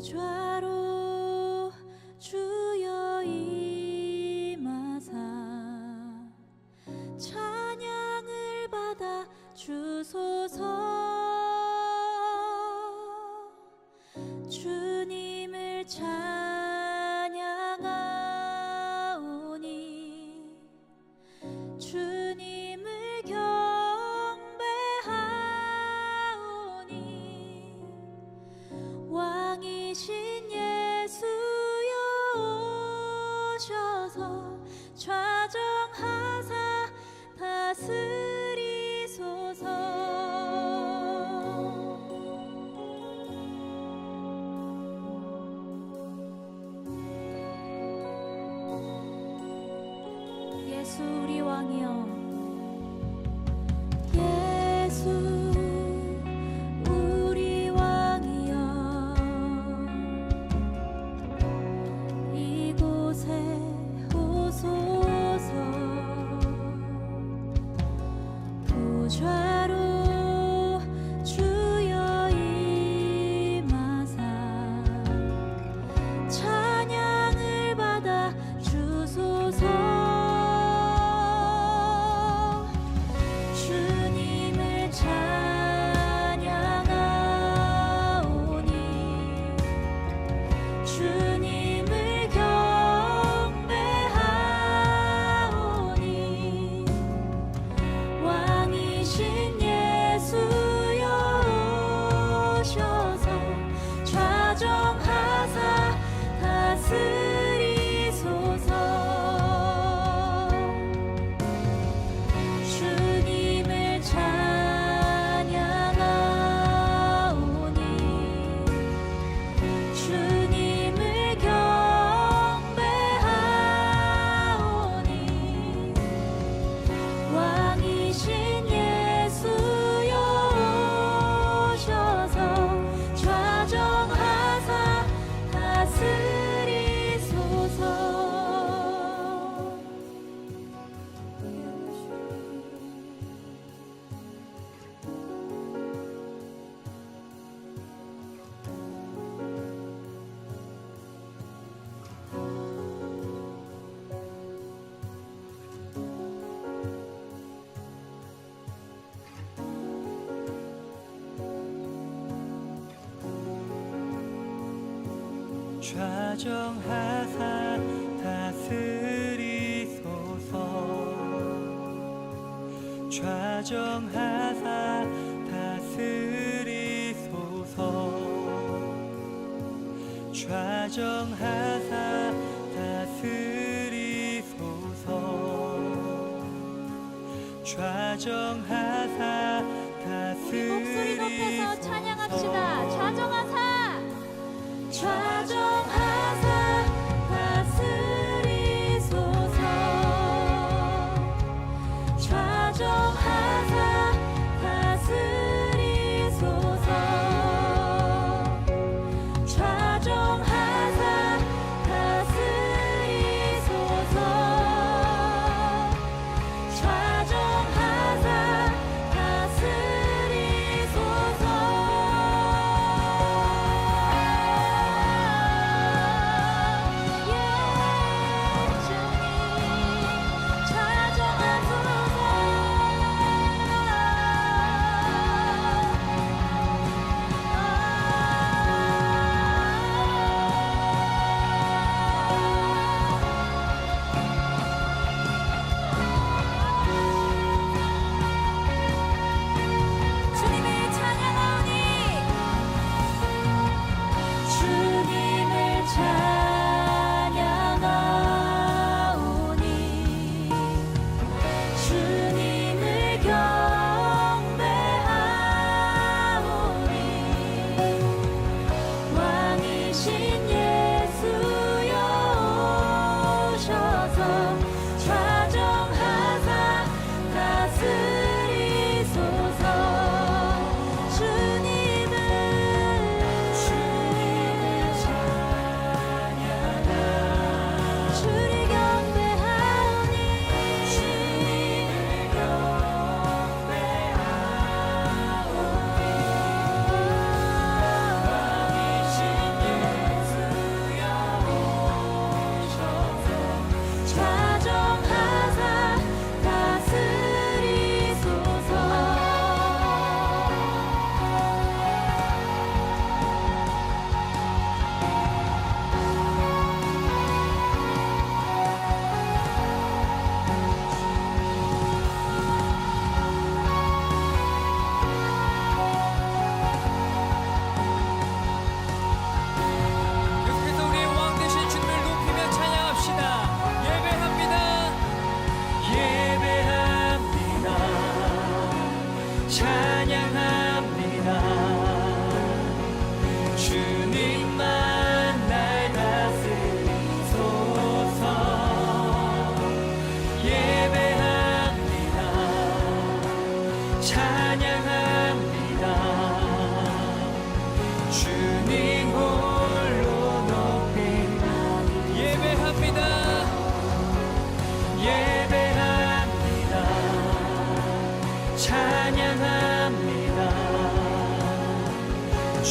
보좌로 주여 임하사 찬양을 받아 주소서. 주님을 찬양하오니 주님을 경배하오니 왕이신 예수여 오셔서 좌정하사 다스리소서. 예수 우리 왕이여, 예수 우리 왕이여, 이곳에 오소서. 보좌로 주여 임하사 찬양을 받아 주소서. 좌정하사 다스리소서. 좌정하사 다스리소서. 좌정하사 다스리소서. 좌정하사 다스리소서. 우리 목소리 높여서 찬양합시다. 좌정하사, 좌정하사 다스리소서. 좌정하사 다스리소서. 좌정하사 다스리소서. 좌정하사 다스리소서.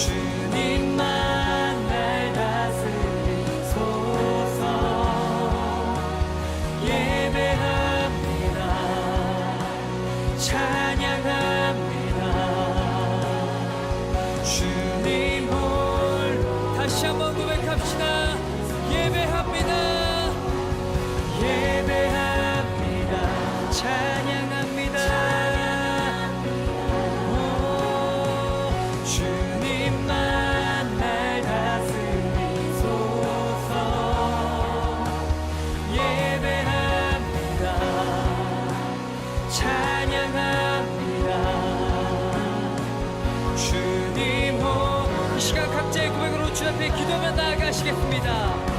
주님만 날 다스리소서. 예배합니다. 찬양합니다. 주님 홀로. 다시 한번 고백합시다. 예배합니다. 예배합니다. 찬양합니다. 오, 주님만 날 다스리소서. 예배합니다. 찬양합니다. 주님 호. 이 시간 각자의 고백으로 주 앞에 기도하며 나아가시겠습니다.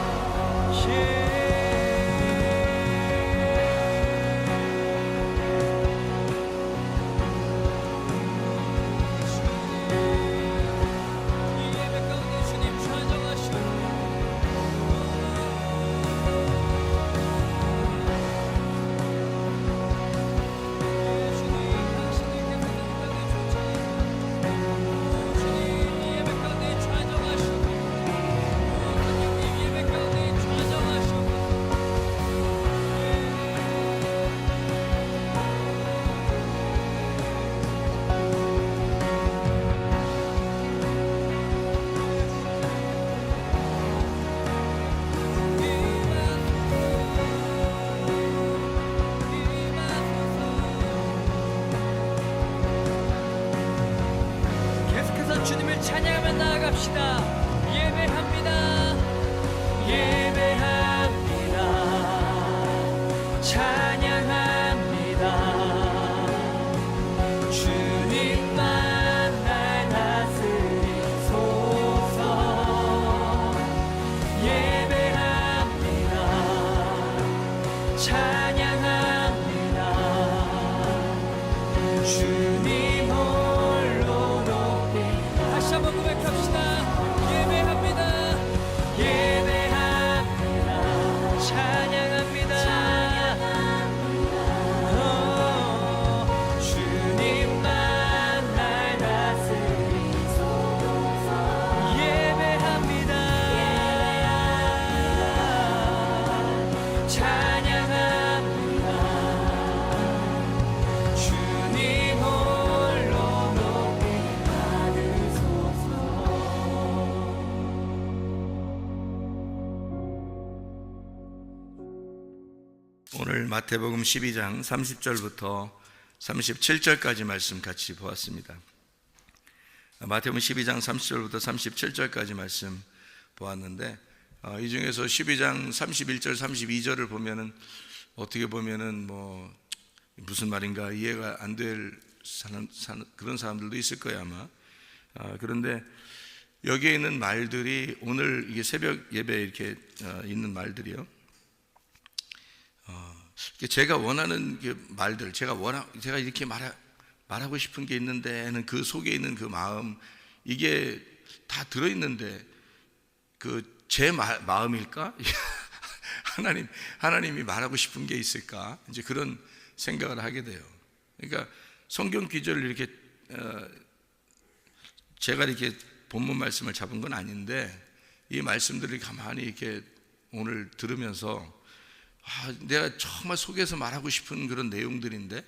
주님을 찬양하며 나아갑시다. 예배합니다. 예배합니다. 찬양합니다. 주님만 날 다스리소서. 예배합니다. 찬양합니다. 주님 홀로 높이. 다시 한번 고백합시다. 예배합니다. 예배합니다. 찬양합니다. 주님만 날 다스리소서. 예배합니다. 찬양합니다. 주님 홀로 높이 받으소서. 오늘 마태복음 12장 30절부터 37절까지 말씀 같이 보았습니다. 마태복음 12장 30절부터 37절까지 말씀 보았는데, 이 중에서 12장 31절 32절을 보면은 어떻게 보면은 뭐 무슨 말인가 이해가 안 될 그런 사람들도 있을 거예요 아마. 그런데 여기에 있는 말들이 오늘 이게 새벽 예배에 이렇게 있는 말들이요. 제가 원하는 말들, 제가 이렇게 말하고 싶은 게 있는데는 그 속에 있는 그 마음, 이게 다 들어있는데 제 마음일까? 하나님이 말하고 싶은 게 있을까? 이제 그런 생각을 하게 돼요. 그러니까 성경 기절을 이렇게 제가 이렇게 본문 말씀을 잡은 건 아닌데, 이 말씀들을 가만히 이렇게 오늘 들으면서 내가 정말 속에서 말하고 싶은 그런 내용들인데,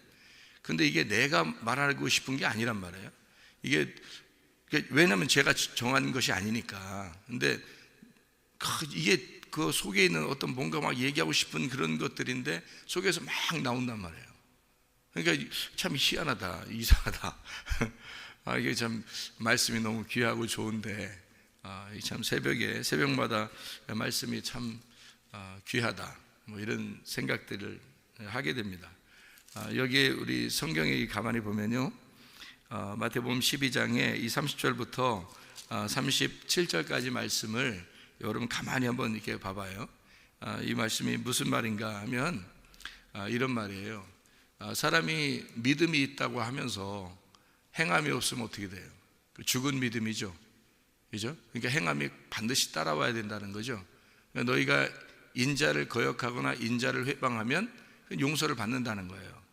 근데 이게 내가 말하고 싶은 게 아니란 말이에요. 이게 왜냐면 제가 정한 것이 아니니까. 근데 이게 그 속에 있는 어떤 뭔가 막 얘기하고 싶은 그런 것들인데 속에서 막 나온단 말이에요. 그러니까 참 희한하다, 이상하다. 이게 참 말씀이 너무 귀하고 좋은데, 참 새벽마다 말씀이 참 귀하다, 뭐 이런 생각들을 하게 됩니다. 여기에 우리 성경에 가만히 보면요, 마태복음 12장에 이 30절부터 37절까지 말씀을 여러분 가만히 한번 이렇게 봐봐요. 이 말씀이 무슨 말인가 하면 이런 말이에요. 사람이 믿음이 있다고 하면서 행함이 없으면 어떻게 돼요? 죽은 믿음이죠, 그죠? 그러니까 행함이 반드시 따라와야 된다는 거죠. 그러니까 너희가 인자를 거역하거나 인자를 회방하면 용서를 받는다는 거예요.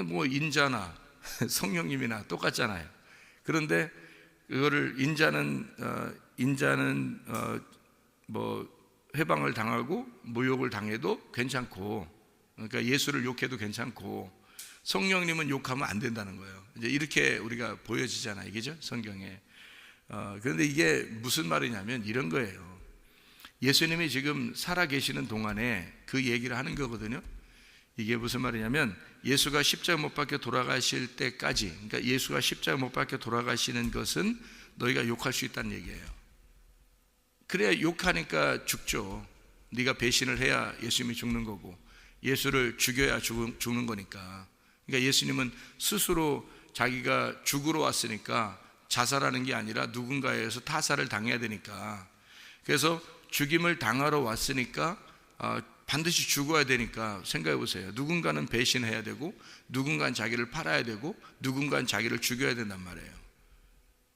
뭐 인자나 성령님이나 똑같잖아요. 그런데 그거를 인자는 뭐 회방을 당하고 모욕을 당해도 괜찮고, 그러니까 예수를 욕해도 괜찮고, 성령님은 욕하면 안 된다는 거예요. 이제 이렇게 우리가 보여지잖아요, 그죠? 성경에. 그런데 이게 무슨 말이냐면 이런 거예요. 예수님이 지금 살아 계시는 동안에 그 얘기를 하는 거거든요. 이게 무슨 말이냐면 예수가 십자가 못 박혀 돌아가실 때까지, 그러니까 예수가 십자가 못 박혀 돌아가시는 것은 너희가 욕할 수 있다는 얘기예요. 그래야 욕하니까 죽죠. 네가 배신을 해야 예수님이 죽는 거고, 예수를 죽여야 죽는 거니까. 그러니까 예수님은 스스로 자기가 죽으러 왔으니까 자살하는 게 아니라 누군가에 의해서 타살을 당해야 되니까, 그래서 죽임을 당하러 왔으니까 반드시 죽어야 되니까 생각해 보세요. 누군가는 배신해야 되고, 누군가는 자기를 팔아야 되고, 누군가는 자기를 죽여야 된단 말이에요.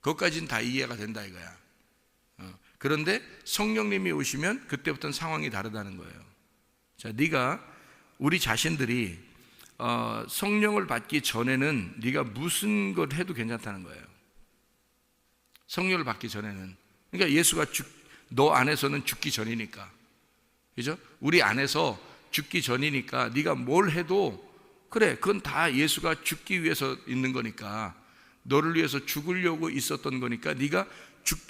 그것까지는 다 이해가 된다 이거야. 그런데 성령님이 오시면 그때부터는 상황이 다르다는 거예요. 자, 네가 우리 자신들이 성령을 받기 전에는 네가 무슨 걸 해도 괜찮다는 거예요. 성령을 받기 전에는. 그러니까 예수가 너 안에서는 죽기 전이니까, 그죠? 우리 안에서 죽기 전이니까 네가 뭘 해도 그래, 그건 다 예수가 죽기 위해서 있는 거니까, 너를 위해서 죽으려고 있었던 거니까, 네가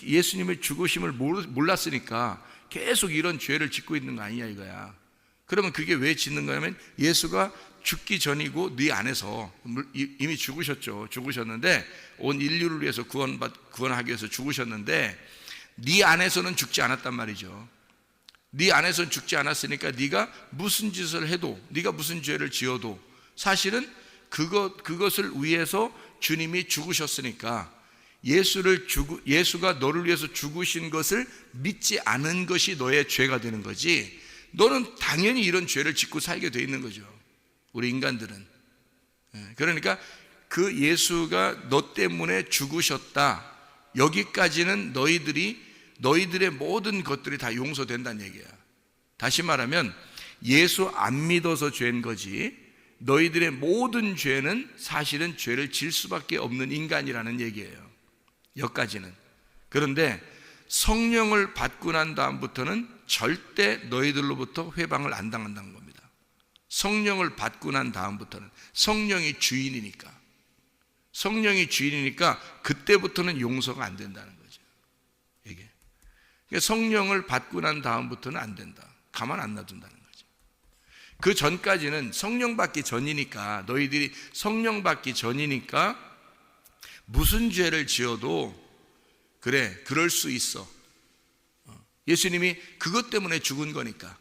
예수님의 죽으심을 몰랐으니까 계속 이런 죄를 짓고 있는 거 아니냐 이거야. 그러면 그게 왜 짓는 거냐면 예수가 죽기 전이고 네 안에서 이미 죽으셨는데, 온 인류를 위해서 구원하기 위해서 죽으셨는데 네 안에서는 죽지 않았단 말이죠. 네 안에서는 죽지 않았으니까 네가 무슨 짓을 해도, 네가 무슨 죄를 지어도 사실은 그것을 위해서 주님이 죽으셨으니까, 예수가 너를 위해서 죽으신 것을 믿지 않은 것이 너의 죄가 되는 거지, 너는 당연히 이런 죄를 짓고 살게 돼 있는 거죠, 우리 인간들은. 그러니까 그 예수가 너 때문에 죽으셨다, 여기까지는 너희들의 모든 것들이 다 용서된다는 얘기야. 다시 말하면 예수 안 믿어서 죄인 거지, 너희들의 모든 죄는 사실은 죄를 질 수밖에 없는 인간이라는 얘기예요, 여기까지는. 그런데 성령을 받고 난 다음부터는 절대 너희들로부터 회방을 안 당한다는 겁니다. 성령을 받고 난 다음부터는. 성령이 주인이니까 그때부터는 용서가 안 된다는 거죠, 이게. 그러니까 성령을 받고 난 다음부터는 안 된다, 가만 안 놔둔다는 거죠. 그 전까지는 성령 받기 전이니까, 너희들이 성령 받기 전이니까 무슨 죄를 지어도 그래, 그럴 수 있어. 예수님이 그것 때문에 죽은 거니까.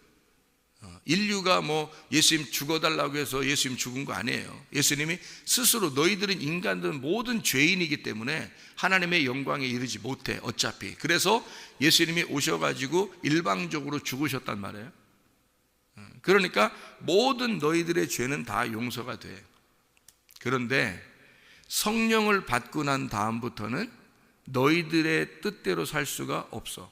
인류가 뭐 예수님 죽어달라고 해서 예수님 죽은 거 아니에요. 예수님이 스스로 너희들은 인간들은 모든 죄인이기 때문에 하나님의 영광에 이르지 못해 어차피. 그래서 예수님이 오셔가지고 일방적으로 죽으셨단 말이에요. 그러니까 모든 너희들의 죄는 다 용서가 돼. 그런데 성령을 받고 난 다음부터는 너희들의 뜻대로 살 수가 없어.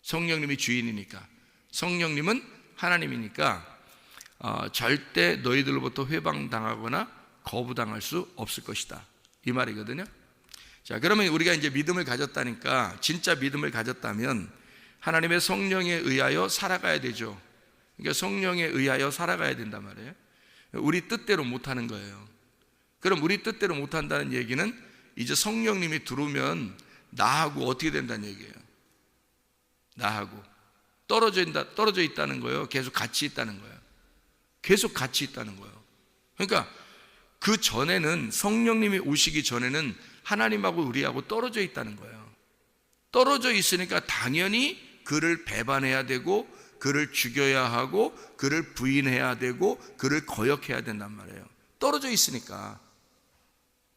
성령님이 주인이니까, 성령님은 하나님이니까 절대 너희들로부터 회방당하거나 거부당할 수 없을 것이다, 이 말이거든요. 자, 그러면 우리가 이제 믿음을 가졌다니까, 진짜 믿음을 가졌다면 하나님의 성령에 의하여 살아가야 되죠. 그러니까 성령에 의하여 살아가야 된단 말이에요. 우리 뜻대로 못하는 거예요. 그럼 우리 뜻대로 못한다는 얘기는 이제 성령님이 들어오면 나하고 어떻게 된다는 얘기예요. 나하고 떨어져 있다는 거예요. 계속 같이 있다는 거예요. 계속 같이 있다는 거예요. 그러니까 그 전에는, 성령님이 오시기 전에는 하나님하고 우리하고 떨어져 있다는 거예요. 떨어져 있으니까 당연히 그를 배반해야 되고, 그를 죽여야 하고, 그를 부인해야 되고, 그를 거역해야 된단 말이에요. 떨어져 있으니까.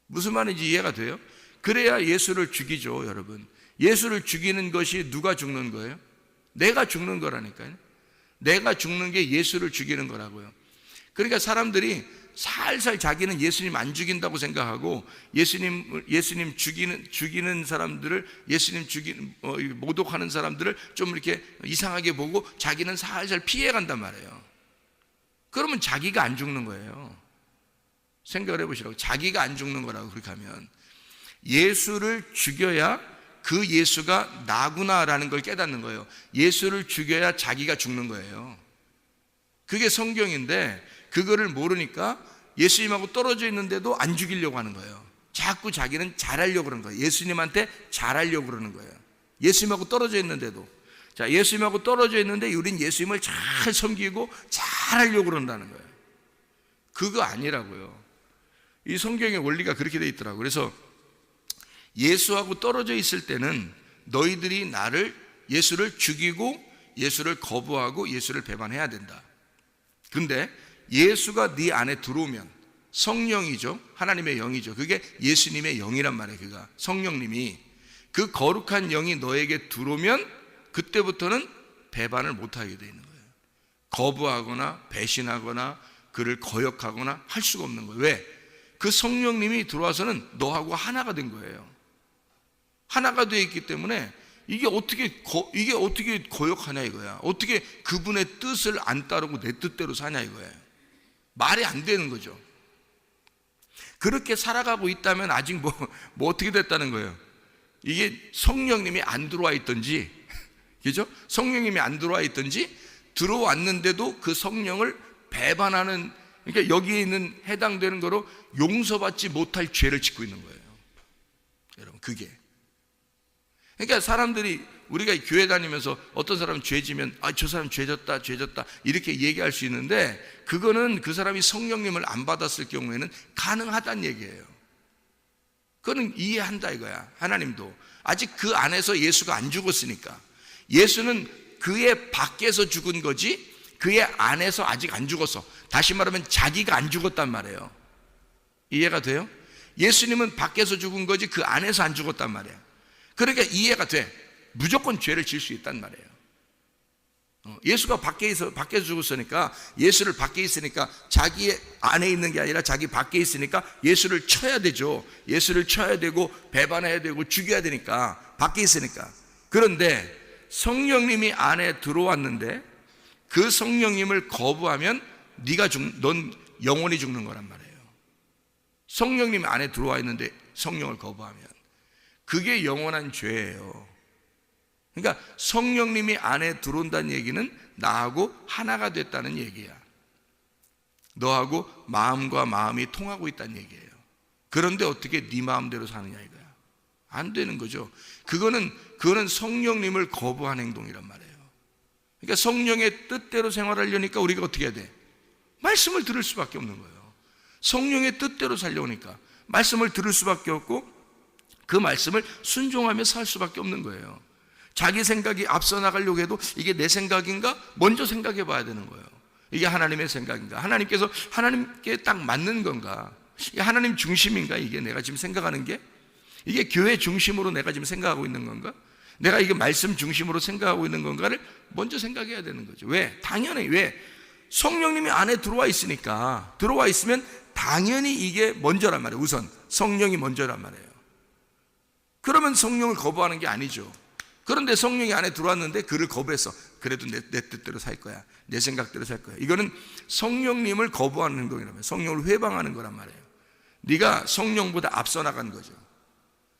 무슨 말인지 이해가 돼요? 그래야 예수를 죽이죠, 여러분. 예수를 죽이는 것이 누가 죽는 거예요? 내가 죽는 거라니까요. 내가 죽는 게 예수를 죽이는 거라고요. 그러니까 사람들이 살살 자기는 예수님 안 죽인다고 생각하고, 예수님 죽이는 사람들을, 예수님 모독하는 사람들을 좀 이렇게 이상하게 보고 자기는 살살 피해 간단 말이에요. 그러면 자기가 안 죽는 거예요. 생각을 해보시라고. 자기가 안 죽는 거라고. 그렇게 하면 예수를 죽여야 그 예수가 나구나라는 걸 깨닫는 거예요. 예수를 죽여야 자기가 죽는 거예요. 그게 성경인데 그거를 모르니까 예수님하고 떨어져 있는데도 안 죽이려고 하는 거예요. 자꾸 자기는 잘하려고 그러는 거예요. 예수님한테 잘하려고 그러는 거예요. 예수님하고 떨어져 있는데도. 자, 예수님하고 떨어져 있는데 우린 예수님을 잘 섬기고 잘하려고 그런다는 거예요. 그거 아니라고요. 이 성경의 원리가 그렇게 돼 있더라고요. 그래서 예수하고 떨어져 있을 때는 너희들이 예수를 죽이고 예수를 거부하고 예수를 배반해야 된다. 근데 예수가 네 안에 들어오면 성령이죠. 하나님의 영이죠. 그게 예수님의 영이란 말이에요. 그가 성령님이 그 거룩한 영이 너에게 들어오면 그때부터는 배반을 못하게 되어 있는 거예요. 거부하거나 배신하거나 그를 거역하거나 할 수가 없는 거예요. 왜? 그 성령님이 들어와서는 너하고 하나가 된 거예요. 하나가 되어 있기 때문에 이게 어떻게 거역하냐 이거야. 어떻게 그분의 뜻을 안 따르고 내 뜻대로 사냐 이거예요. 말이 안 되는 거죠. 그렇게 살아가고 있다면 아직 뭐 어떻게 됐다는 거예요. 이게 성령님이 안 들어와 있든지, 그죠? 성령님이 안 들어와 있든지 들어왔는데도 그 성령을 배반하는, 그러니까 여기에 있는 해당되는 거로 용서받지 못할 죄를 짓고 있는 거예요. 여러분, 그게. 그러니까 사람들이, 우리가 교회 다니면서 어떤 사람은 죄 지면 저 사람 죄 졌다 이렇게 얘기할 수 있는데, 그거는 그 사람이 성령님을 안 받았을 경우에는 가능하다는 얘기예요. 그거는 이해한다 이거야. 하나님도 아직 그 안에서 예수가 안 죽었으니까. 예수는 그의 밖에서 죽은 거지 그의 안에서 아직 안 죽었어. 다시 말하면 자기가 안 죽었단 말이에요. 이해가 돼요? 예수님은 밖에서 죽은 거지 그 안에서 안 죽었단 말이에요. 그러니까 이해가 돼. 무조건 죄를 질 수 있단 말이에요. 예수가 밖에서 죽었으니까, 예수를 밖에 있으니까 자기 안에 있는 게 아니라 자기 밖에 있으니까 예수를 쳐야 되죠. 예수를 쳐야 되고 배반해야 되고 죽여야 되니까, 밖에 있으니까. 그런데 성령님이 안에 들어왔는데 그 성령님을 거부하면 넌 영원히 죽는 거란 말이에요. 성령님이 안에 들어와 있는데 성령을 거부하면 그게 영원한 죄예요. 그러니까 성령님이 안에 들어온다는 얘기는 나하고 하나가 됐다는 얘기야. 너하고 마음과 마음이 통하고 있다는 얘기예요. 그런데 어떻게 네 마음대로 사느냐 이거야. 안 되는 거죠. 그거는 성령님을 거부한 행동이란 말이에요. 그러니까 성령의 뜻대로 생활하려니까 우리가 어떻게 해야 돼? 말씀을 들을 수밖에 없는 거예요. 성령의 뜻대로 살려오니까 말씀을 들을 수밖에 없고 그 말씀을 순종하며 살 수밖에 없는 거예요. 자기 생각이 앞서 나가려고 해도 이게 내 생각인가? 먼저 생각해 봐야 되는 거예요. 이게 하나님의 생각인가? 하나님께서 하나님께 딱 맞는 건가? 이게 하나님 중심인가? 이게 내가 지금 생각하는 게? 이게 교회 중심으로 내가 지금 생각하고 있는 건가? 내가 이게 말씀 중심으로 생각하고 있는 건가를 먼저 생각해야 되는 거죠. 왜? 당연히. 왜? 성령님이 안에 들어와 있으니까. 들어와 있으면 당연히 이게 먼저란 말이에요. 우선 성령이 먼저란 말이에요. 그러면 성령을 거부하는 게 아니죠. 그런데 성령이 안에 들어왔는데 그를 거부했어. 그래도 내 뜻대로 살 거야. 내 생각대로 살 거야. 이거는 성령님을 거부하는 행동이란 말이에요. 성령을 회방하는 거란 말이에요. 네가 성령보다 앞서 나간 거죠.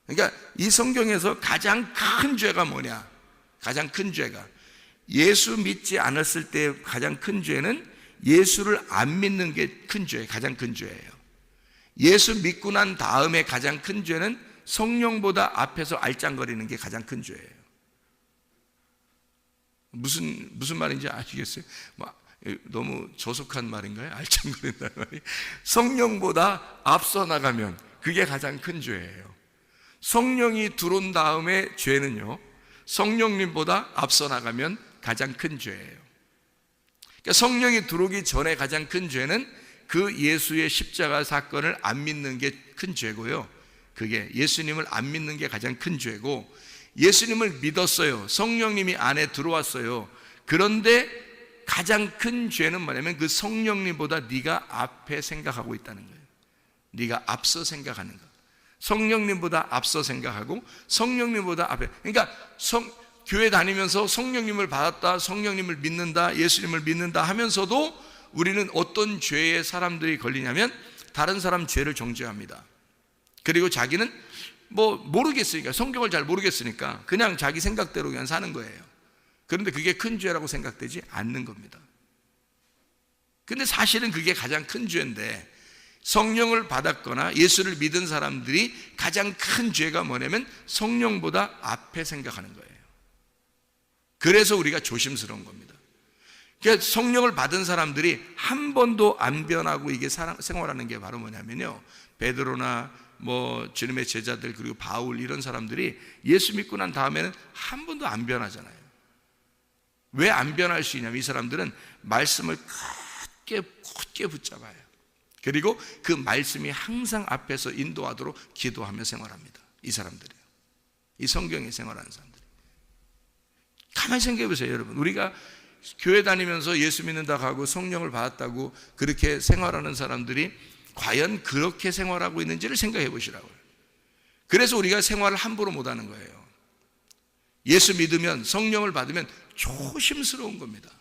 그러니까 이 성경에서 가장 큰 죄가 뭐냐? 가장 큰 죄가, 예수 믿지 않았을 때 가장 큰 죄는 예수를 안 믿는 게 큰 죄예요. 가장 큰 죄예요. 예수 믿고 난 다음에 가장 큰 죄는 성령보다 앞에서 알짱거리는 게 가장 큰 죄예요. 무슨 말인지 아시겠어요? 너무 저속한 말인가요? 알짱거린다는 말이. 성령보다 앞서 나가면 그게 가장 큰 죄예요. 성령이 들어온 다음에 죄는요, 성령님보다 앞서 나가면 가장 큰 죄예요. 그러니까 성령이 들어오기 전에 가장 큰 죄는 그 예수의 십자가 사건을 안 믿는 게 큰 죄고요. 그게 예수님을 안 믿는 게 가장 큰 죄고, 예수님을 믿었어요. 성령님이 안에 들어왔어요. 그런데 가장 큰 죄는 뭐냐면 그 성령님보다 네가 앞에 생각하고 있다는 거예요. 네가 앞서 생각하는 거. 성령님보다 앞서 생각하고 성령님보다 앞에. 그러니까 교회 다니면서 성령님을 받았다, 성령님을 믿는다, 예수님을 믿는다 하면서도 우리는 어떤 죄에 사람들이 걸리냐면 다른 사람 죄를 정죄합니다. 그리고 자기는 뭐 모르겠으니까, 성경을 잘 모르겠으니까 그냥 자기 생각대로 그냥 사는 거예요. 그런데 그게 큰 죄라고 생각되지 않는 겁니다. 근데 사실은 그게 가장 큰 죄인데, 성령을 받았거나 예수를 믿은 사람들이 가장 큰 죄가 뭐냐면 성령보다 앞에 생각하는 거예요. 그래서 우리가 조심스러운 겁니다. 그러니까 성령을 받은 사람들이 한 번도 안 변하고 이게 생활하는 게 바로 뭐냐면요, 베드로나 뭐 주님의 제자들, 그리고 바울, 이런 사람들이 예수 믿고 난 다음에는 한 번도 안 변하잖아요. 왜 안 변할 수 있냐면 이 사람들은 말씀을 굳게 붙잡아요. 그리고 그 말씀이 항상 앞에서 인도하도록 기도하며 생활합니다. 이 사람들이요, 이 성경에 생활하는 사람들이. 가만히 생각해 보세요, 여러분. 우리가 교회 다니면서 예수 믿는다고 하고 성령을 받았다고 그렇게 생활하는 사람들이 과연 그렇게 생활하고 있는지를 생각해 보시라고요. 그래서 우리가 생활을 함부로 못하는 거예요. 예수 믿으면, 성령을 받으면 조심스러운 겁니다.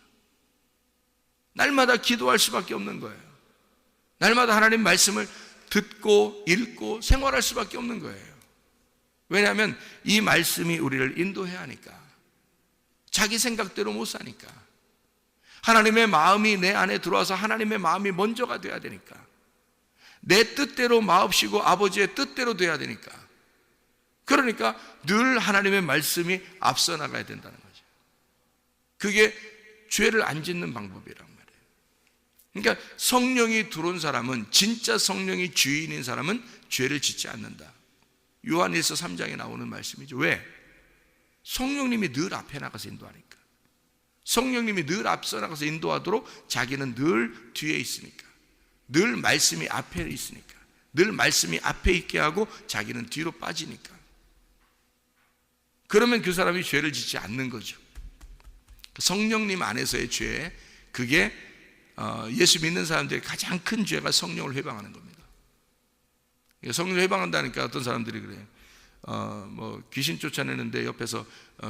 날마다 기도할 수밖에 없는 거예요. 날마다 하나님 말씀을 듣고 읽고 생활할 수밖에 없는 거예요. 왜냐하면 이 말씀이 우리를 인도해야 하니까. 자기 생각대로 못 사니까. 하나님의 마음이 내 안에 들어와서 하나님의 마음이 먼저가 돼야 되니까. 내 뜻대로 마옵시고 아버지의 뜻대로 돼야 되니까. 그러니까 늘 하나님의 말씀이 앞서 나가야 된다는 거죠. 그게 죄를 안 짓는 방법이란 말이에요. 그러니까 성령이 들어온 사람은, 진짜 성령이 주인인 사람은 죄를 짓지 않는다. 요한일서 3장에 나오는 말씀이죠. 왜? 성령님이 늘 앞에 나가서 인도하니까. 성령님이 늘 앞서 나가서 인도하도록 자기는 늘 뒤에 있으니까. 늘 말씀이 앞에 있으니까. 늘 말씀이 앞에 있게 하고 자기는 뒤로 빠지니까. 그러면 그 사람이 죄를 짓지 않는 거죠. 성령님 안에서의 죄, 그게 예수 믿는 사람들의 가장 큰 죄가 성령을 회방하는 겁니다. 성령을 회방한다니까 어떤 사람들이 그래요. 뭐 귀신 쫓아내는데 옆에서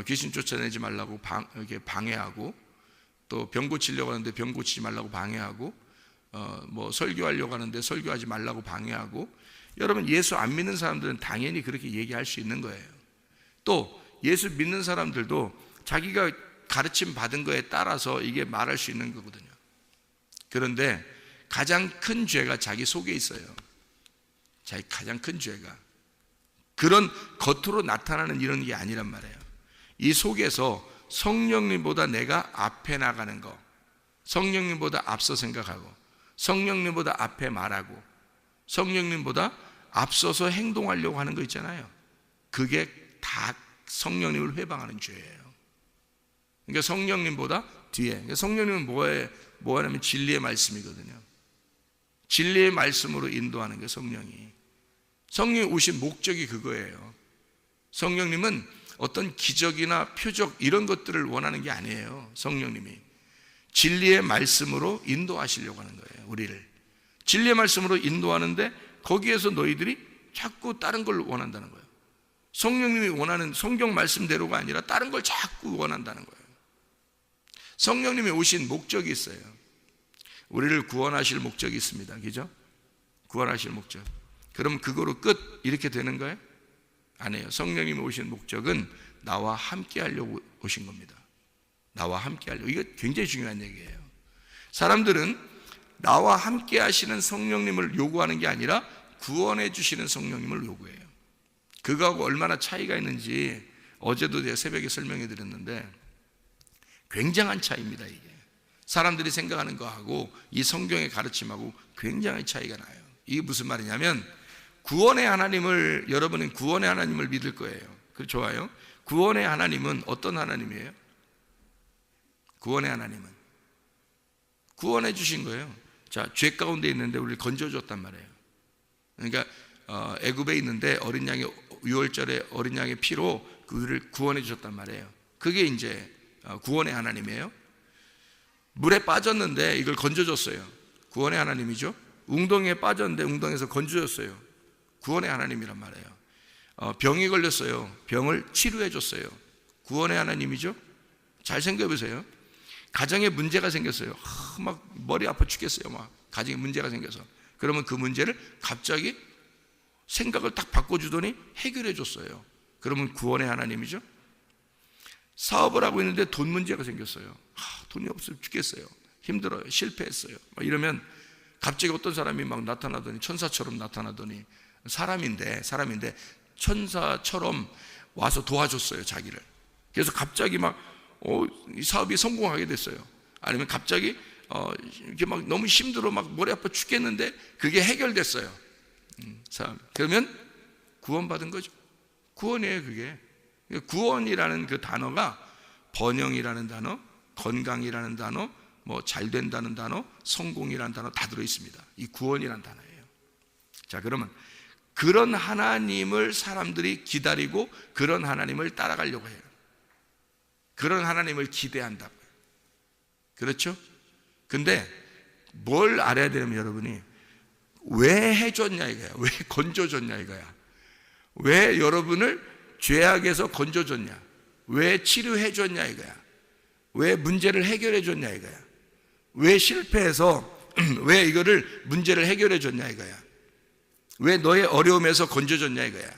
귀신 쫓아내지 말라고 이렇게 방해하고, 또 병 고치려고 하는데 병 고치지 말라고 방해하고, 뭐 설교하려고 하는데 설교하지 말라고 방해하고. 여러분, 예수 안 믿는 사람들은 당연히 그렇게 얘기할 수 있는 거예요. 또 예수 믿는 사람들도 자기가 가르침 받은 거에 따라서 이게 말할 수 있는 거거든요. 그런데 가장 큰 죄가 자기 속에 있어요. 자기 가장 큰 죄가. 그런 겉으로 나타나는 이런 게 아니란 말이에요. 이 속에서 성령님보다 내가 앞에 나가는 거, 성령님보다 앞서 생각하고, 성령님보다 앞에 말하고, 성령님보다 앞서서 행동하려고 하는 거 있잖아요. 그게 다 성령님을 회방하는 죄예요. 그러니까 성령님보다 뒤에. 그러니까 성령님은 뭐냐면 진리의 말씀이거든요. 진리의 말씀으로 인도하는 게 성령이. 성령이 오신 목적이 그거예요. 성령님은 어떤 기적이나 표적 이런 것들을 원하는 게 아니에요. 성령님이 진리의 말씀으로 인도하시려고 하는 거예요. 우리를 진리의 말씀으로 인도하는데 거기에서 너희들이 자꾸 다른 걸 원한다는 거예요. 성령님이 원하는 성경 말씀대로가 아니라 다른 걸 자꾸 원한다는 거예요. 성령님이 오신 목적이 있어요. 우리를 구원하실 목적이 있습니다. 그죠? 구원하실 목적. 그럼 그거로 끝 이렇게 되는 거예요? 아니에요. 성령님이 오신 목적은 나와 함께 하려고 오신 겁니다. 나와 함께 하려고. 이거 굉장히 중요한 얘기예요. 사람들은 나와 함께 하시는 성령님을 요구하는 게 아니라 구원해 주시는 성령님을 요구해요. 그거하고 얼마나 차이가 있는지 어제도 제가 새벽에 설명해 드렸는데 굉장한 차이입니다. 이게 사람들이 생각하는 거하고 이 성경의 가르침하고 굉장히 차이가 나요. 이게 무슨 말이냐면, 구원의 하나님을, 여러분은 구원의 하나님을 믿을 거예요. 그 좋아요. 구원의 하나님은 어떤 하나님이에요? 구원의 하나님은 구원해 주신 거예요. 자, 죄 가운데 있는데 우리를 건져줬단 말이에요. 그러니까 애굽에 있는데 어린 양의 유월절에 어린 양의 피로 그들을 구원해 주셨단 말이에요. 그게 이제 구원의 하나님이에요. 물에 빠졌는데 이걸 건져줬어요. 구원의 하나님이죠. 웅덩이에 빠졌는데 웅덩이에서 건져줬어요. 구원의 하나님이란 말이에요. 병이 걸렸어요. 병을 치료해 줬어요. 구원의 하나님이죠. 잘 생각해 보세요. 가정에 문제가 생겼어요. 막 머리 아파 죽겠어요. 막 가정에 문제가 생겨서. 그러면 그 문제를 갑자기 생각을 딱 바꿔주더니 해결해 줬어요. 그러면 구원의 하나님이죠. 사업을 하고 있는데 돈 문제가 생겼어요. 돈이 없으면 죽겠어요. 힘들어요. 실패했어요. 막 이러면 갑자기 어떤 사람이 막 나타나더니, 천사처럼 나타나더니, 사람인데 천사처럼 와서 도와줬어요, 자기를. 그래서 갑자기 막 이 사업이 성공하게 됐어요. 아니면 갑자기 이렇게 막 너무 힘들어, 막 머리 아파 죽겠는데 그게 해결됐어요. 그러면 구원받은 거죠. 구원이에요, 그게. 구원이라는 그 단어가 번영이라는 단어, 건강이라는 단어, 뭐 잘 된다는 단어, 성공이라는 단어 다 들어 있습니다. 이 구원이라는 단어예요. 자, 그러면 그런 하나님을 사람들이 기다리고 그런 하나님을 따라가려고 해요. 그런 하나님을 기대한다고요. 그렇죠? 근데 뭘 알아야 되냐면, 여러분이 왜 해줬냐 이거야. 왜 건져줬냐 이거야. 왜 여러분을 죄악에서 건져줬냐, 왜 치료해줬냐 이거야. 왜 문제를 해결해줬냐 이거야. 왜 실패해서 왜 이거를 문제를 해결해줬냐 이거야. 왜 너의 어려움에서 건져줬냐 이거야.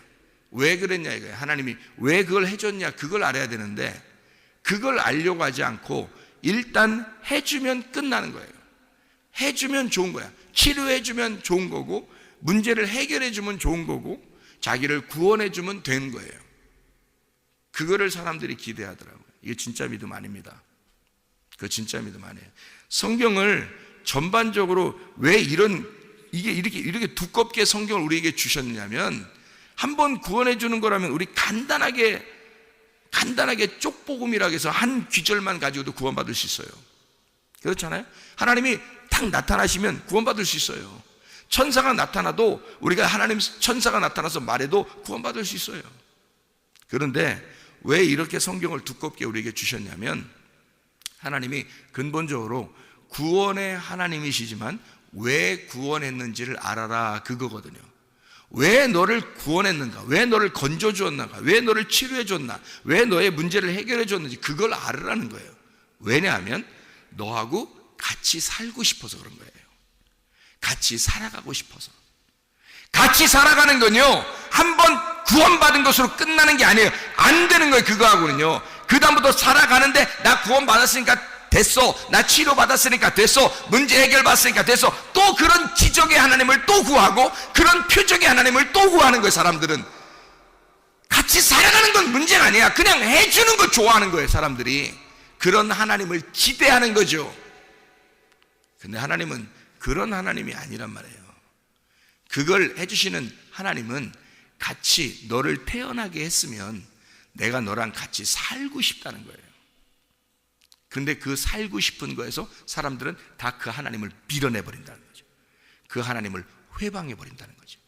왜 그랬냐 이거야. 하나님이 왜 그걸 해줬냐, 그걸 알아야 되는데 그걸 알려고 하지 않고 일단 해주면 끝나는 거예요. 해주면 좋은 거야. 치료해주면 좋은 거고, 문제를 해결해주면 좋은 거고, 자기를 구원해주면 되는 거예요. 그거를 사람들이 기대하더라고요. 이게 진짜 믿음 아닙니다. 그거 진짜 믿음 아니에요. 성경을 전반적으로 왜 이게 이렇게 두껍게 성경을 우리에게 주셨냐면, 한번 구원해 주는 거라면 우리 간단하게 쪽복음이라고 해서 한 귀절만 가지고도 구원받을 수 있어요. 그렇잖아요? 하나님이 딱 나타나시면 구원받을 수 있어요. 천사가 나타나도, 우리가 하나님 천사가 나타나서 말해도 구원받을 수 있어요. 그런데 왜 이렇게 성경을 두껍게 우리에게 주셨냐면, 하나님이 근본적으로 구원의 하나님이시지만 왜 구원했는지를 알아라, 그거거든요. 왜 너를 구원했는가, 왜 너를 건져주었는가, 왜 너를 치료해줬나, 왜 너의 문제를 해결해줬는지 그걸 알으라는 거예요. 왜냐하면 너하고 같이 살고 싶어서 그런 거예요. 같이 살아가고 싶어서. 같이 살아가는 건요, 한번 구원받은 것으로 끝나는 게 아니에요. 안 되는 거예요, 그거하고는요. 그 다음부터 살아가는데, 나 구원받았으니까 됐어, 나 치료받았으니까 됐어, 문제 해결받았으니까 됐어, 또 그런 기적의 하나님을 또 구하고 그런 표적의 하나님을 또 구하는 거예요. 사람들은 같이 살아가는 건 문제가 아니야. 그냥 해주는 거 좋아하는 거예요. 사람들이 그런 하나님을 기대하는 거죠. 근데 하나님은 그런 하나님이 아니란 말이에요. 그걸 해주시는 하나님은 같이 너를 태어나게 했으면 내가 너랑 같이 살고 싶다는 거예요. 근데 그 살고 싶은 거에서 사람들은 다 그 하나님을 밀어내버린다는 거죠. 그 하나님을 회방해버린다는 거죠.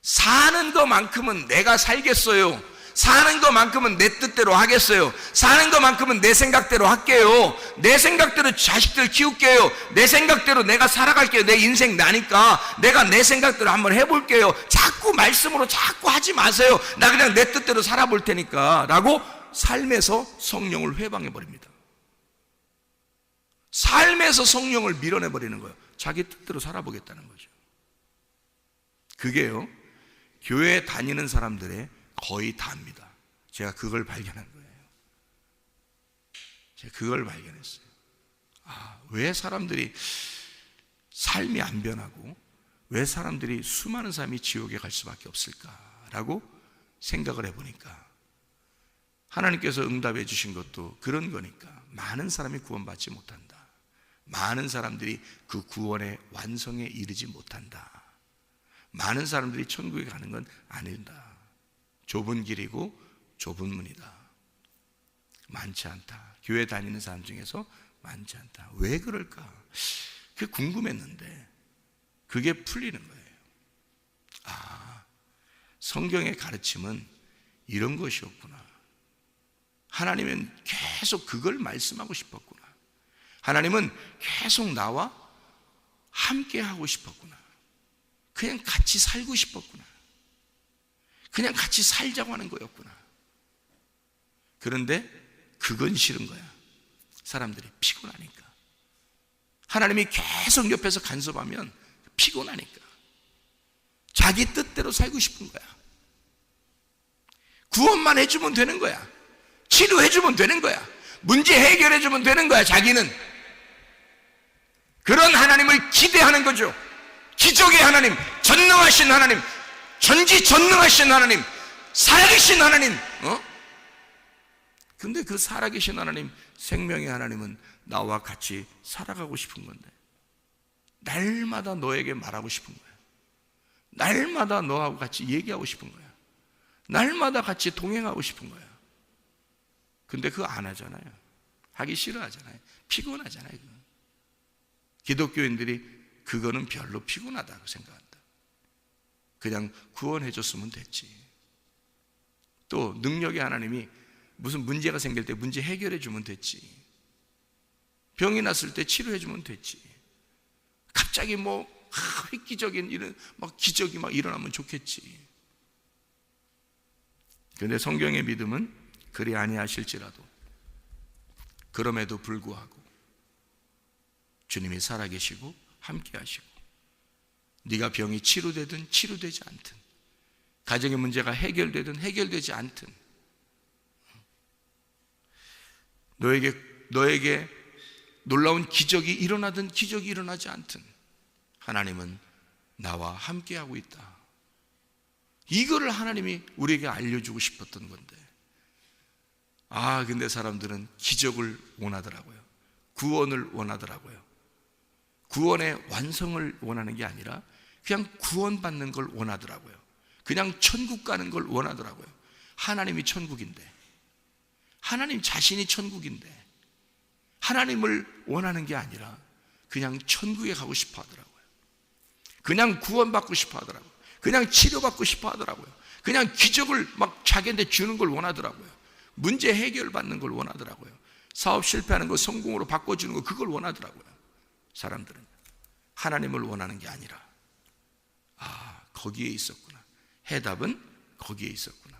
사는 것만큼은 내가 살겠어요. 사는 것만큼은 내 뜻대로 하겠어요. 사는 것만큼은 내 생각대로 할게요. 내 생각대로 자식들 키울게요. 내 생각대로 내가 살아갈게요. 내 인생 나니까 내가 내 생각대로 한번 해볼게요. 자꾸 말씀으로 자꾸 하지 마세요. 나 그냥 내 뜻대로 살아볼 테니까 라고 삶에서 성령을 회방해버립니다. 삶에서 성령을 밀어내버리는 거예요. 자기 뜻대로 살아보겠다는 거죠. 그게요, 교회에 다니는 사람들의 거의 다입니다. 제가 그걸 발견한 거예요. 제가 그걸 발견했어요. 왜 사람들이 삶이 안 변하고 왜 사람들이 수많은 사람이 지옥에 갈 수밖에 없을까라고 생각을 해보니까 하나님께서 응답해 주신 것도 그런 거니까. 많은 사람이 구원받지 못한다. 많은 사람들이 그 구원의 완성에 이르지 못한다. 많은 사람들이 천국에 가는 건 아니다. 좁은 길이고 좁은 문이다. 많지 않다. 교회 다니는 사람 중에서 많지 않다. 왜 그럴까? 그게 궁금했는데 그게 풀리는 거예요. 성경의 가르침은 이런 것이었구나. 하나님은 계속 그걸 말씀하고 싶었구나. 하나님은 계속 나와 함께 하고 싶었구나. 그냥 같이 살고 싶었구나. 그냥 같이 살자고 하는 거였구나. 그런데 그건 싫은 거야. 사람들이 피곤하니까. 하나님이 계속 옆에서 간섭하면 피곤하니까. 자기 뜻대로 살고 싶은 거야. 구원만 해주면 되는 거야. 치료해주면 되는 거야. 문제 해결해주면 되는 거야. 자기는 그런 하나님을 기대하는 거죠. 기적의 하나님, 전능하신 하나님, 전지전능하신 하나님, 살아계신 하나님. 근데 그 살아계신 하나님, 생명의 하나님은 나와 같이 살아가고 싶은 건데 날마다 너에게 말하고 싶은 거야. 날마다 너하고 같이 얘기하고 싶은 거야. 날마다 같이 동행하고 싶은 거야. 근데 그거 안 하잖아요. 하기 싫어하잖아요. 피곤하잖아요. 그거. 기독교인들이 그거는 별로 피곤하다고 생각한다. 그냥 구원해줬으면 됐지. 또 능력의 하나님이 무슨 문제가 생길 때 문제 해결해주면 됐지. 병이 났을 때 치료해주면 됐지. 갑자기 뭐 획기적인 이런 막 기적이 막 일어나면 좋겠지. 그런데 성경의 믿음은 그리 아니하실지라도 그럼에도 불구하고 주님이 살아계시고 함께하시고 네가 병이 치료되든 치료되지 않든 가정의 문제가 해결되든 해결되지 않든 너에게 놀라운 기적이 일어나든 기적이 일어나지 않든 하나님은 나와 함께하고 있다. 이거를 하나님이 우리에게 알려주고 싶었던 건데 근데 사람들은 기적을 원하더라고요. 구원을 원하더라고요. 구원의 완성을 원하는 게 아니라 그냥 구원받는 걸 원하더라고요. 그냥 천국 가는 걸 원하더라고요. 하나님이 천국인데, 하나님 자신이 천국인데 하나님을 원하는 게 아니라 그냥 천국에 가고 싶어 하더라고요. 그냥 구원받고 싶어 하더라고요. 그냥 치료받고 싶어 하더라고요. 그냥 기적을 막 자기한테 주는 걸 원하더라고요. 문제 해결받는 걸 원하더라고요. 사업 실패하는 거 성공으로 바꿔주는 거 그걸 원하더라고요. 사람들은 하나님을 원하는 게 아니라 거기에 있었구나. 해답은 거기에 있었구나.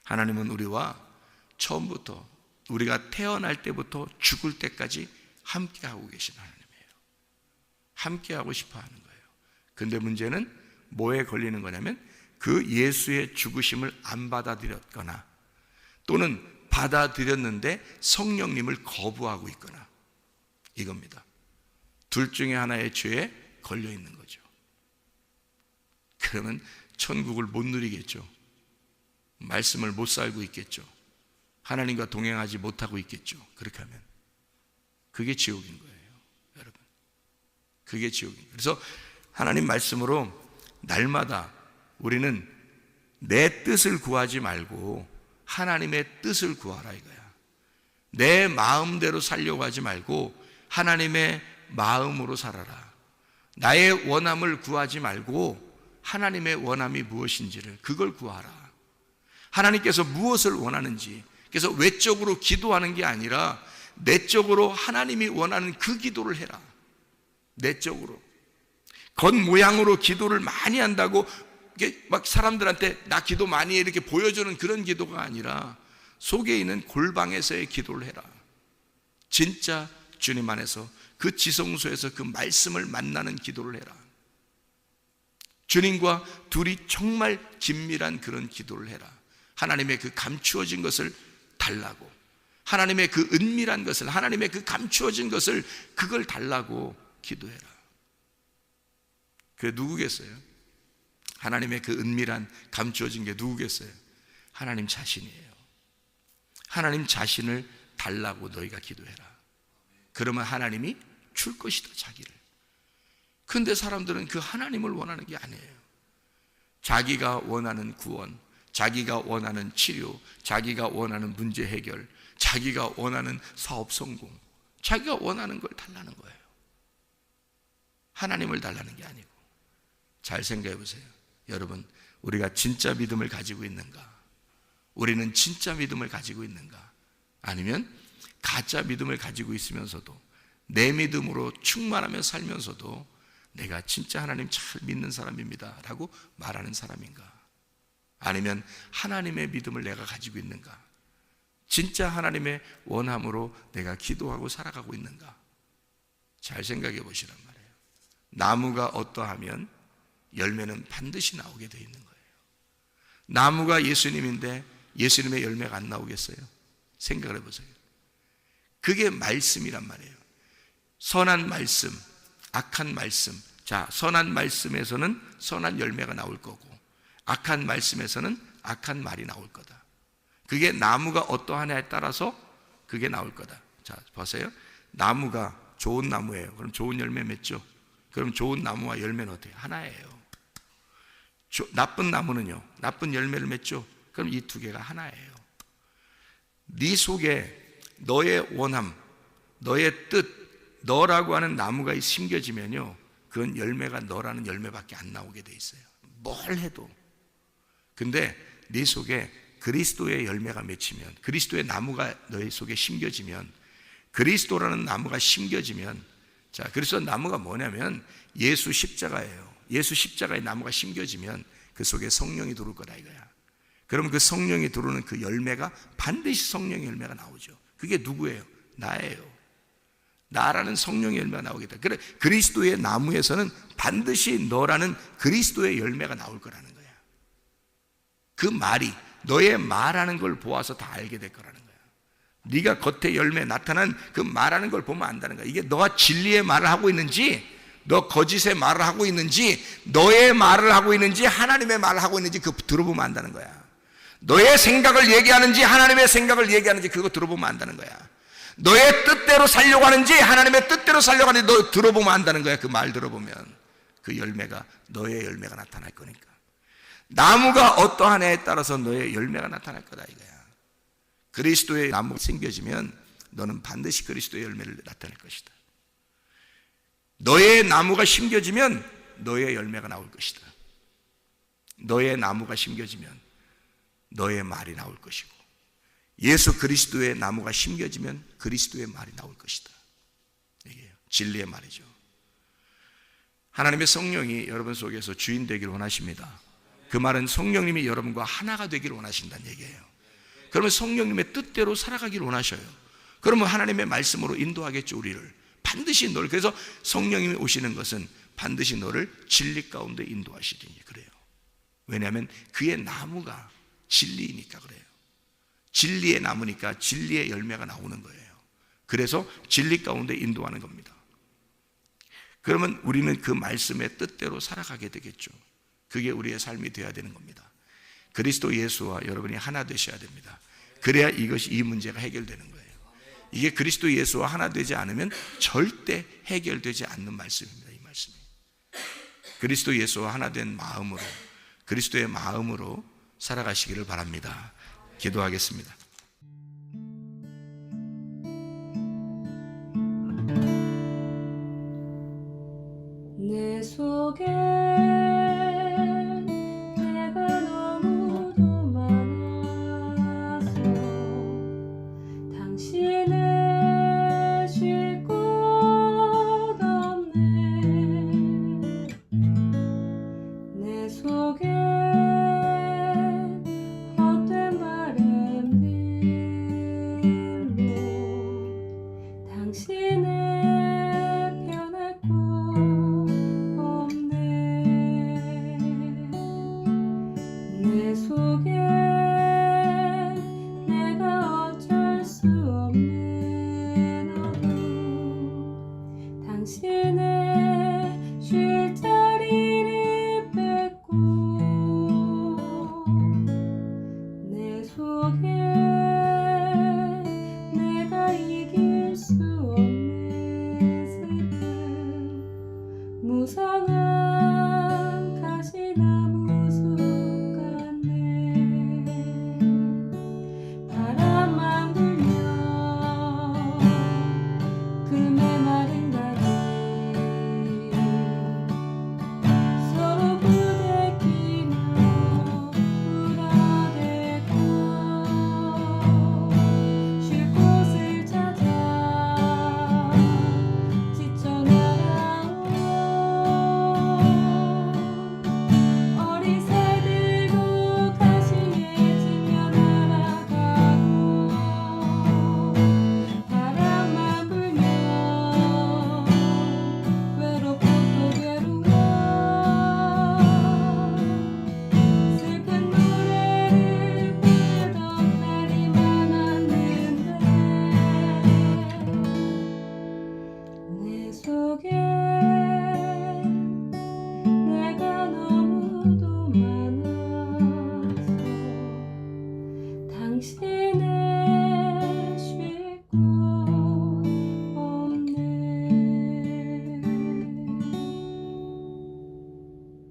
하나님은 우리와 처음부터 우리가 태어날 때부터 죽을 때까지 함께하고 계신 하나님이에요. 함께하고 싶어 하는 거예요. 근데 문제는 뭐에 걸리는 거냐면 그 예수의 죽으심을 안 받아들였거나 또는 받아들였는데 성령님을 거부하고 있거나 이겁니다. 둘 중에 하나의 죄에 걸려 있는 거죠. 그러면 천국을 못 누리겠죠. 말씀을 못 살고 있겠죠. 하나님과 동행하지 못하고 있겠죠. 그렇게 하면 그게 지옥인 거예요, 여러분. 그게 지옥인. 그래서 하나님 말씀으로 날마다 우리는 내 뜻을 구하지 말고 하나님의 뜻을 구하라 이거야. 내 마음대로 살려고 하지 말고 하나님의 마음으로 살아라. 나의 원함을 구하지 말고 하나님의 원함이 무엇인지를 그걸 구하라. 하나님께서 무엇을 원하는지, 그래서 외적으로 기도하는 게 아니라 내적으로 하나님이 원하는 그 기도를 해라. 내적으로. 겉모양으로 기도를 많이 한다고 이게 막 사람들한테 나 기도 많이 해 이렇게 보여주는 그런 기도가 아니라 속에 있는 골방에서의 기도를 해라. 진짜 주님 안에서 그 지성소에서 그 말씀을 만나는 기도를 해라. 주님과 둘이 정말 긴밀한 그런 기도를 해라. 하나님의 그 감추어진 것을 달라고, 하나님의 그 은밀한 것을, 하나님의 그 감추어진 것을 그걸 달라고 기도해라. 그게 누구겠어요? 하나님의 그 은밀한 감추어진 게 누구겠어요? 하나님 자신이에요. 하나님 자신을 달라고 너희가 기도해라. 그러면 하나님이 줄 것이다, 자기를. 근데 사람들은 그 하나님을 원하는 게 아니에요. 자기가 원하는 구원, 자기가 원하는 치료, 자기가 원하는 문제 해결, 자기가 원하는 사업 성공, 자기가 원하는 걸 달라는 거예요. 하나님을 달라는 게 아니고. 잘 생각해 보세요. 여러분, 우리가 진짜 믿음을 가지고 있는가? 우리는 진짜 믿음을 가지고 있는가? 아니면 가짜 믿음을 가지고 있으면서도 내 믿음으로 충만하며 살면서도 내가 진짜 하나님 잘 믿는 사람입니다 라고 말하는 사람인가? 아니면 하나님의 믿음을 내가 가지고 있는가? 진짜 하나님의 원함으로 내가 기도하고 살아가고 있는가? 잘 생각해 보시란 말이에요. 나무가 어떠하면 열매는 반드시 나오게 되어 있는 거예요. 나무가 예수님인데 예수님의 열매가 안 나오겠어요? 생각을 해보세요. 그게 말씀이란 말이에요. 선한 말씀, 악한 말씀. 자, 선한 말씀에서는 선한 열매가 나올 거고, 악한 말씀에서는 악한 말이 나올 거다. 그게 나무가 어떠하냐에 따라서 그게 나올 거다. 자, 보세요. 나무가 좋은 나무예요. 그럼 좋은 열매 맺죠? 그럼 좋은 나무와 열매는 어때요? 하나예요. 나쁜 나무는요, 나쁜 열매를 맺죠? 그럼 이 두 개가 하나예요. 네 속에 너의 원함, 너의 뜻, 너라고 하는 나무가 심겨지면요, 그건 열매가 너라는 열매밖에 안 나오게 돼 있어요. 뭘 해도. 근데 네 속에 그리스도의 열매가 맺히면, 그리스도의 나무가 너의 속에 심겨지면, 그리스도라는 나무가 심겨지면, 자, 그리스도 나무가 뭐냐면 예수 십자가예요. 예수 십자가의 나무가 심겨지면 그 속에 성령이 들어올 거다 이거야. 그러면 그 성령이 들어오는 그 열매가 반드시 성령의 열매가 나오죠. 그게 누구예요? 나예요. 나라는 성령의 열매가 나오겠다. 그래, 그리스도의 나무에서는 반드시 너라는 그리스도의 열매가 나올 거라는 거야. 그 말이, 너의 말하는 걸 보아서 다 알게 될 거라는 거야. 네가 겉에 열매 나타난 그 말하는 걸 보면 안다는 거야. 이게 너가 진리의 말을 하고 있는지, 너 거짓의 말을 하고 있는지, 너의 말을 하고 있는지, 하나님의 말을 하고 있는지 그거 들어보면 안다는 거야. 너의 생각을 얘기하는지 하나님의 생각을 얘기하는지 그거 들어보면 안다는 거야. 너의 뜻대로 살려고 하는지 하나님의 뜻대로 살려고 하는지 너 들어보면 안다는 거야. 그 말 들어보면 그 열매가, 너의 열매가 나타날 거니까. 나무가 어떠하냐에 따라서 너의 열매가 나타날 거다 이거야. 그리스도의 나무가 생겨지면 너는 반드시 그리스도의 열매를 나타낼 것이다. 너의 나무가 심겨지면 너의 열매가 나올 것이다. 너의 나무가 심겨지면 너의 말이 나올 것이고, 예수 그리스도의 나무가 심겨지면 그리스도의 말이 나올 것이다. 이게 진리의 말이죠. 하나님의 성령이 여러분 속에서 주인 되기를 원하십니다. 그 말은 성령님이 여러분과 하나가 되기를 원하신다는 얘기예요. 그러면 성령님의 뜻대로 살아가기를 원하셔요. 그러면 하나님의 말씀으로 인도하겠죠, 우리를. 반드시 너를, 그래서 성령님이 오시는 것은 반드시 너를 진리 가운데 인도하시더니 그래요. 왜냐하면 그의 나무가 진리이니까 그래요. 진리의 나무니까 진리의 열매가 나오는 거예요. 그래서 진리 가운데 인도하는 겁니다. 그러면 우리는 그 말씀의 뜻대로 살아가게 되겠죠. 그게 우리의 삶이 되어야 되는 겁니다. 그리스도 예수와 여러분이 하나 되셔야 됩니다. 그래야 이 문제가 해결되는 거예요. 이게 그리스도 예수와 하나 되지 않으면 절대 해결되지 않는 말씀입니다. 이 말씀이. 그리스도 예수와 하나 된 마음으로, 그리스도의 마음으로 살아가시기를 바랍니다. 기도하겠습니다. 내 속에 내가 너무도 많아서 당신을 쉴 곳 없네. 내 속에 헛된 바램들로 당신을 변할 곳 없네. 내 속에 내가 어쩔 수 없는 어둠, 당신의 쉴 자리를 뺏고 내 속에 내가 이길 수 없는 슬픔, 무성한 가시나무 숲 같네. 바람만 불면 그 메마른 다리 서로 부대끼며 울어대고 당신을